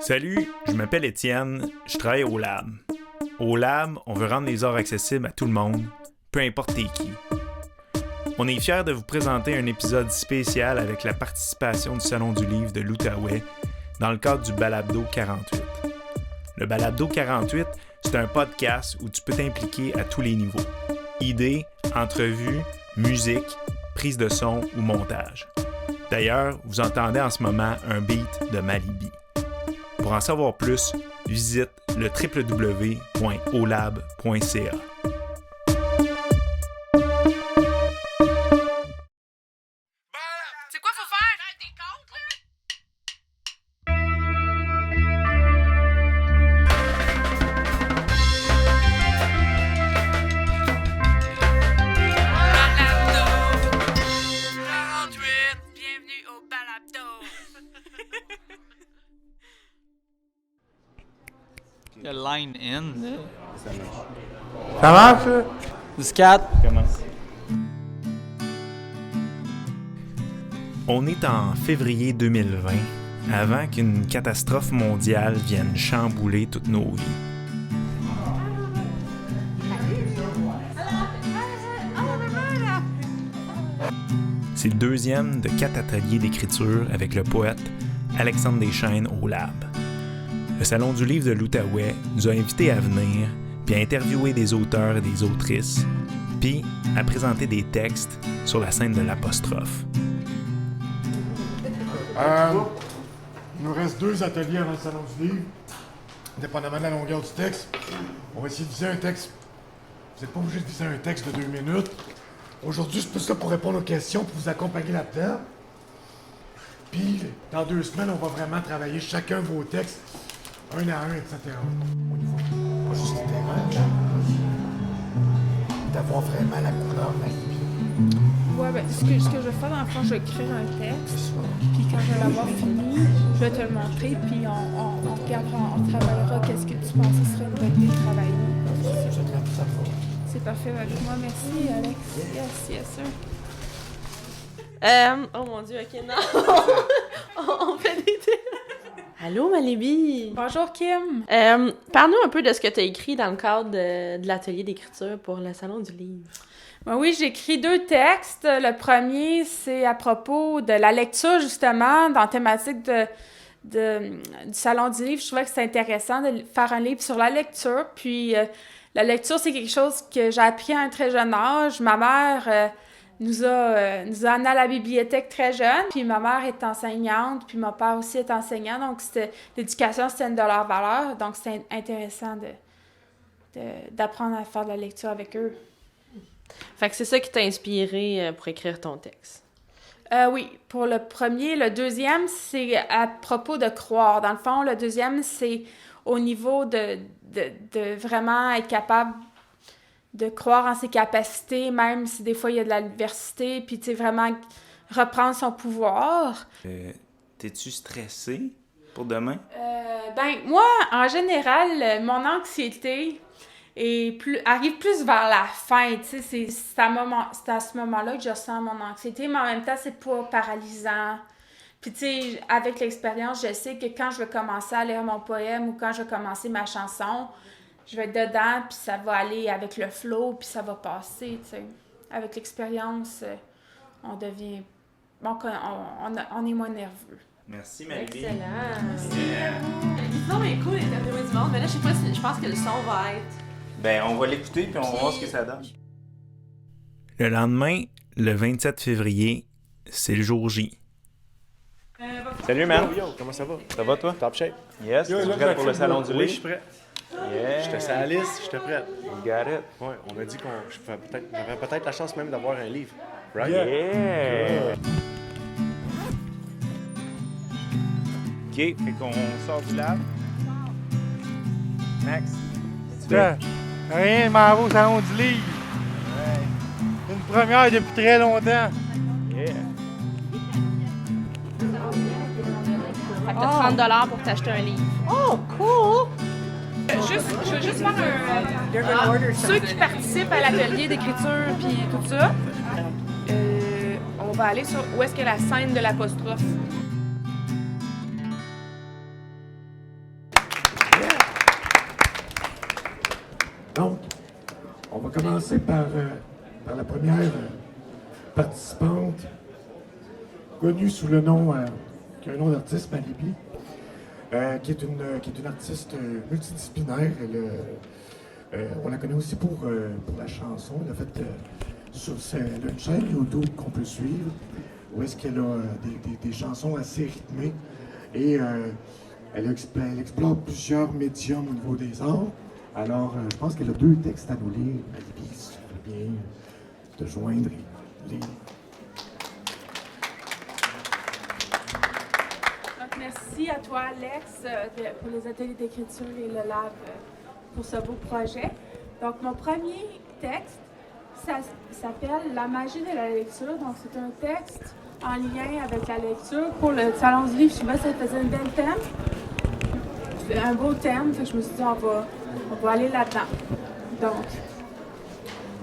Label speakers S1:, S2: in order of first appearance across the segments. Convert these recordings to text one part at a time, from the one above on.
S1: Salut, je m'appelle Étienne, je travaille au Lab. Au Lab, on veut rendre les arts accessibles à tout le monde, peu importe t'es qui. On est fiers de vous présenter un épisode spécial avec la participation du Salon du livre de l'Outaouais dans le cadre du Balabdo 48. Le Balabdo 48, c'est un podcast où tu peux t'impliquer à tous les niveaux. Idées, entrevues, musique, prise de son ou montage. D'ailleurs, vous entendez en ce moment un beat de Malibi. Pour en savoir plus, visite le www.olab.ca.
S2: C'est quoi faut faire? Des comptes, Balabdo 48, bienvenue au Balabdo.
S3: Le line in.
S4: Ça marche, ça?
S3: Du 4.
S1: Commence. On est en février 2020, avant qu'une catastrophe mondiale vienne chambouler toutes nos vies. C'est le deuxième de 4 ateliers d'écriture avec le poète Alexandre Deschaines au Lab. Le Salon du livre de l'Outaouais nous a invités à venir, puis à interviewer des auteurs et des autrices, puis à présenter des textes sur la scène de l'apostrophe.
S4: Il nous reste 2 ateliers avant le Salon du livre. Dépendamment de la longueur du texte, on va essayer de viser un texte. Vous n'êtes pas obligé de viser un texte de 2 minutes. Aujourd'hui, c'est plus là pour répondre aux questions, pour vous accompagner là-dedans. Puis, dans 2 semaines, on va vraiment travailler chacun vos textes, un à un, etc. Au niveau, pas juste littéraire, d'avoir vraiment la couleur Malibi.
S5: Ouais, ben, ce que je vais faire, dans le fond, je vais écrire un texte, puis quand je vais l'avoir fini, je vais te le montrer, puis on regardera, on travaillera qu'est-ce que tu penses que ce serait une bonne idée de travailler. C'est parfait avec moi, merci Alex. Yes, sir.
S6: Oh mon Dieu, ok, non. on fait des... Allô, Malibi.
S5: Bonjour Kim.
S6: Parle-nous un peu de ce que tu as écrit dans le cadre de l'atelier d'écriture pour le Salon du livre.
S5: Ben oui, j'ai écrit 2 textes. Le premier, c'est à propos de la lecture, justement, dans la thématique du Salon du livre. Je trouvais que c'était intéressant de faire un livre sur la lecture. Puis, la lecture, c'est quelque chose que j'ai appris à un très jeune âge. Ma mère nous a amenés à la bibliothèque très jeune. Puis, ma mère est enseignante, puis mon père aussi est enseignant. Donc, l'éducation, c'était une de leurs valeurs. Donc, c'est intéressant d'apprendre à faire de la lecture avec eux.
S6: Fait que c'est ça qui t'a inspiré pour écrire ton texte.
S5: Oui, pour le premier. Le deuxième, c'est à propos de croire. Dans le fond, le deuxième, c'est au niveau de vraiment être capable de croire en ses capacités, même si des fois il y a de l'adversité, puis tu sais, vraiment reprendre son pouvoir.
S1: T'es-tu stressé pour demain?
S5: Ben, moi, en général, mon anxiété arrive plus vers la fin, tu sais, c'est à ce moment-là que je ressens mon anxiété, mais en même temps, c'est pas paralysant. Puis, tu sais, avec l'expérience, je sais que quand je vais commencer à lire mon poème ou quand je vais commencer ma chanson, je vais être dedans, puis ça va aller avec le flow, puis ça va passer, tu sais. Avec l'expérience, on devient... Bon, on est moins nerveux.
S1: Merci, Malibi.
S6: Excellent. L'émission est cool, l'interview du monde, mais là, je sais pas si je pense que le son va être...
S1: Ben, on va l'écouter puis on va voir ce que ça donne. Le lendemain, le 27 février, c'est le jour J. Salut, man.
S4: Yo, comment ça va?
S1: Ça va, toi?
S4: Top shape.
S1: Yes,
S4: Yo,
S1: tu es
S4: là,
S1: prêt pour le salon du
S4: Oui,
S1: livre?
S4: je suis prêt.
S1: Yeah.
S4: J'étais sur la liste, j'étais prêt.
S1: You got it.
S4: Ouais, on m'a dit j'aurais peut-être la chance même d'avoir un livre. Right?
S1: Yeah. OK, fait qu'on sort du lab. Max, tu veux?
S7: Rien de m'en va au Salon du livre. Une première depuis très longtemps.
S1: Yeah.
S5: Fait que t'as 30$ pour t'acheter un livre.
S6: Oh, cool!
S5: Je veux juste faire ceux qui participent à l'atelier d'écriture puis tout ça, on va aller sur où est-ce que la scène de l'apostrophe.
S4: Donc, on va commencer par la première participante, connue sous le nom, qui a un nom d'artiste, Malibi, qui est une artiste multidisciplinaire. On la connaît aussi pour la chanson. Elle a fait elle a une chaîne YouTube qu'on peut suivre, où est-ce qu'elle a des chansons assez rythmées. Et elle explore plusieurs médiums au niveau des arts. Alors, je pense qu'elle a 2 textes à nous lire. Malibi, si tu veux bien te joindre et lire.
S5: Donc, merci à toi, Alex, pour les ateliers d'écriture et le lab pour ce beau projet. Donc, mon premier texte, ça s'appelle La magie de la lecture. Donc, c'est un texte en lien avec la lecture. Pour le Salon du livre, je trouvais que ça faisait un bel thème. Un beau thème, fait que je me suis dit, on va aller là-dedans. Donc,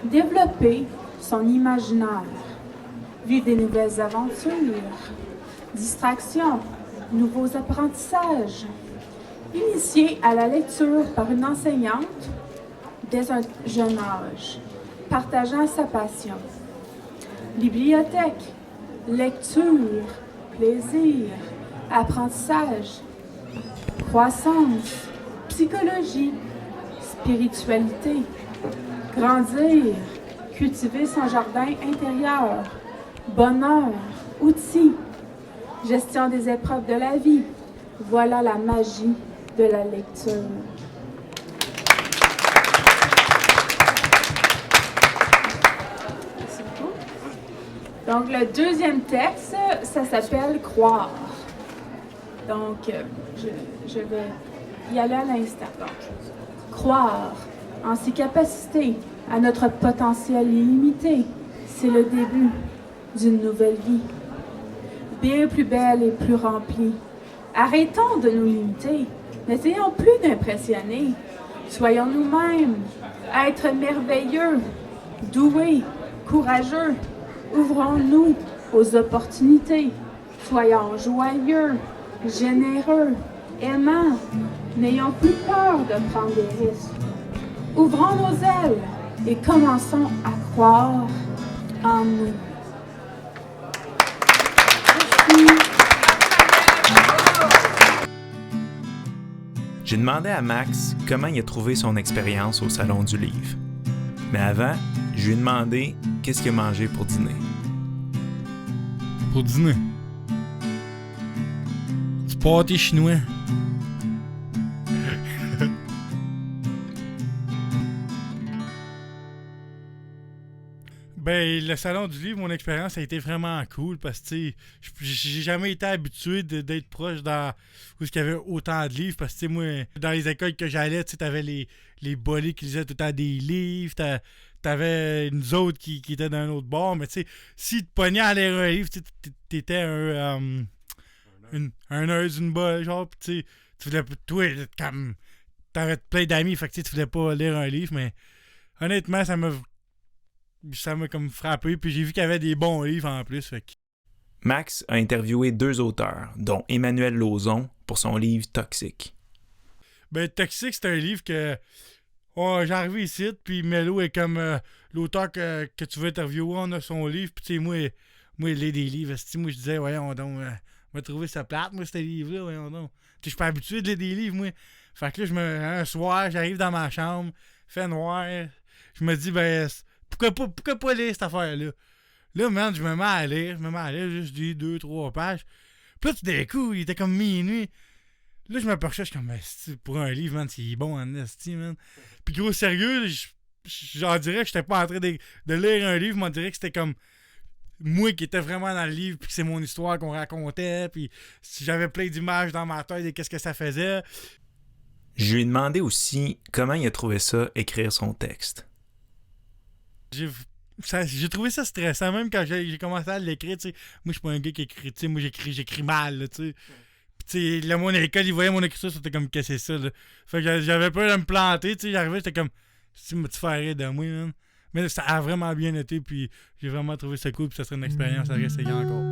S5: développer son imaginaire, vivre des nouvelles aventures, distractions, nouveaux apprentissages, initié à la lecture par une enseignante dès un jeune âge, partageant sa passion. Bibliothèque, lecture, plaisir, apprentissage, croissance, psychologie, spiritualité, grandir, cultiver son jardin intérieur, bonheur, outils, gestion des épreuves de la vie. Voilà la magie de la lecture. Merci beaucoup. Donc, le deuxième texte, ça s'appelle « Croire ». Donc, je vais y aller à l'instant. Donc, croire en ses capacités, à notre potentiel illimité, c'est le début d'une nouvelle vie. Bien plus belle et plus remplie. Arrêtons de nous limiter. N'essayons plus d'impressionner. Soyons nous-mêmes. Être merveilleux, doués, courageux. Ouvrons-nous aux opportunités. Soyons joyeux, généreux, aimants. N'ayons plus peur de prendre des risques. Ouvrons nos ailes et commençons à croire en nous.
S1: J'ai demandé à Max comment il a trouvé son expérience au Salon du Livre. Mais avant, je lui ai demandé qu'est-ce qu'il a mangé pour dîner.
S7: Pour dîner? Du pâté chinois. Ben, le Salon du Livre, mon expérience a été vraiment cool parce que, tu sais, j'ai jamais été habitué d'être proche dans où il y avait autant de livres parce que, tu sais, moi, dans les écoles que j'allais, tu sais, t'avais les bolés qui lisaient tout le temps des livres, t'avais nous autres qui étaient d'un autre bord, mais tu sais, si tu te pognais à lire un livre, t'étais un nerd d'une bolle, genre, pis tu sais, tu voulais, toi, comme, t'avais plein d'amis, fait que tu voulais pas lire un livre, mais honnêtement, ça m'a comme frappé, puis j'ai vu qu'il y avait des bons livres en plus. Fait que...
S1: Max a interviewé 2 auteurs, dont Emmanuel Lauzon pour son livre Toxique.
S7: Ben, Toxique, c'est un livre que j'arrive ici, puis Melo est comme l'auteur que tu veux interviewer, on a son livre, puis tu sais, moi, il lit des livres. Moi, je disais, voyons donc, m'a trouvé ça plate, moi, ce livre-là, voyons donc. Tu sais, je suis pas habitué de lire des livres, moi. Fait que là, un soir, j'arrive dans ma chambre, fait noir, je me dis, ben, pourquoi pas lire cette affaire-là? Là, man, je me mets à lire, juste des 2-3 pages. Puis là, tout d'un coup, il était comme minuit. Là, je m'aperçois, je suis comme, pour un livre, man, c'est bon en esti, man. Puis gros, sérieux, j'en dirais que j'étais pas en train de lire un livre, mais on dirait que c'était comme moi qui étais vraiment dans le livre, puis que c'est mon histoire qu'on racontait, puis j'avais plein d'images dans ma tête et qu'est-ce que ça faisait.
S1: Je lui ai demandé aussi comment il a trouvé ça, écrire son texte.
S7: J'ai trouvé ça stressant, même quand j'ai commencé à l'écrire, tu sais. Moi, je suis pas un gars qui écrit, tu sais. Moi, j'écris mal, là, tu sais. Puis, tu sais, là, mon école, ils voyaient mon écriture, c'était comme, qu'est-ce que c'est ça, là. Fait que j'avais peur de me planter, tu sais. J'arrivais, j'étais comme, tu me fais rire de moi, man. Mais ça a vraiment bien été, puis j'ai vraiment trouvé ça cool, puis ça serait une expérience à réessayer encore.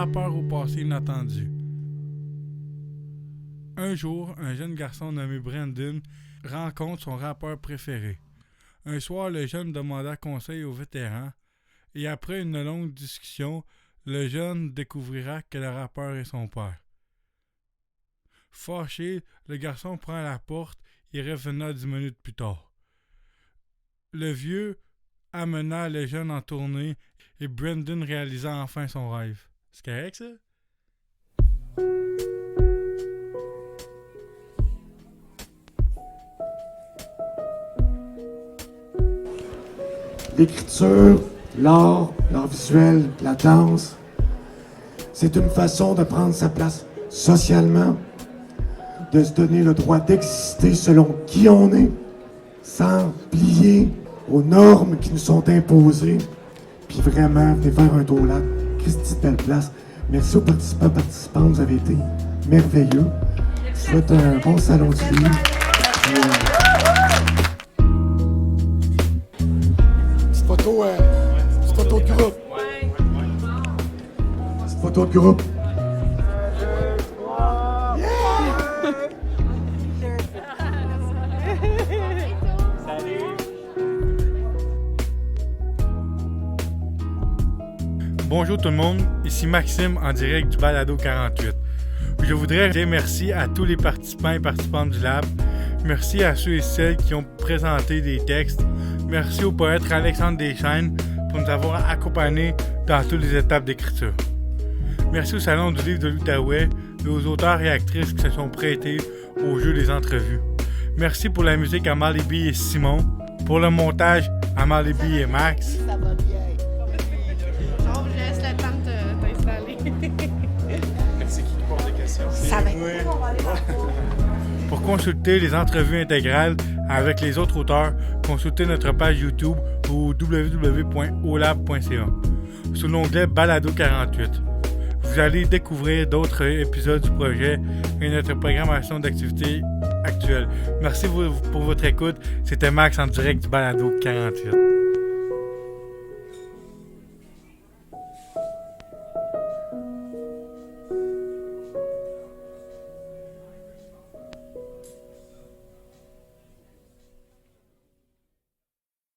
S7: rappeur au passé inattendu. Un jour, un jeune garçon nommé Brandon rencontre son rappeur préféré. Un soir, le jeune demanda conseil au vétéran et après une longue discussion, le jeune découvrira que le rappeur est son père. Fâché, le garçon prend la porte et revenant 10 minutes plus tard. Le vieux amena le jeune en tournée et Brandon réalisa enfin son rêve. C'est correct, ça?
S4: L'écriture, l'art visuel, la danse, c'est une façon de prendre sa place socialement, de se donner le droit d'exister selon qui on est, sans plier aux normes qui nous sont imposées, puis vraiment, venez faire un tour là, Christy de belle place. Merci aux participants, vous avez été merveilleux. Je vous souhaite un bon salon du livre. Petite photo de groupe. Petite photo de groupe.
S7: Bonjour tout le monde, ici Maxime en direct du Balado 48. Je voudrais dire merci à tous les participants et participantes du Lab. Merci à ceux et celles qui ont présenté des textes. Merci au poète Alexandre Deschaines pour nous avoir accompagnés dans toutes les étapes d'écriture. Merci au Salon du livre de l'Outaouais et aux auteurs et actrices qui se sont prêtés au jeu des entrevues. Merci pour la musique à Malibi et Simon. Pour le montage à Malibi et Max.
S6: Ça va bien.
S8: On vous laisse le temps de t'installer.
S1: C'est qui pose des questions?
S6: Ça va être
S7: Pour consulter les entrevues intégrales avec les autres auteurs, consultez notre page YouTube ou www.olab.ca sous l'onglet Balado 48. Vous allez découvrir d'autres épisodes du projet et notre programmation d'activités actuelle. Merci pour votre écoute. C'était Max en direct du Balado 48.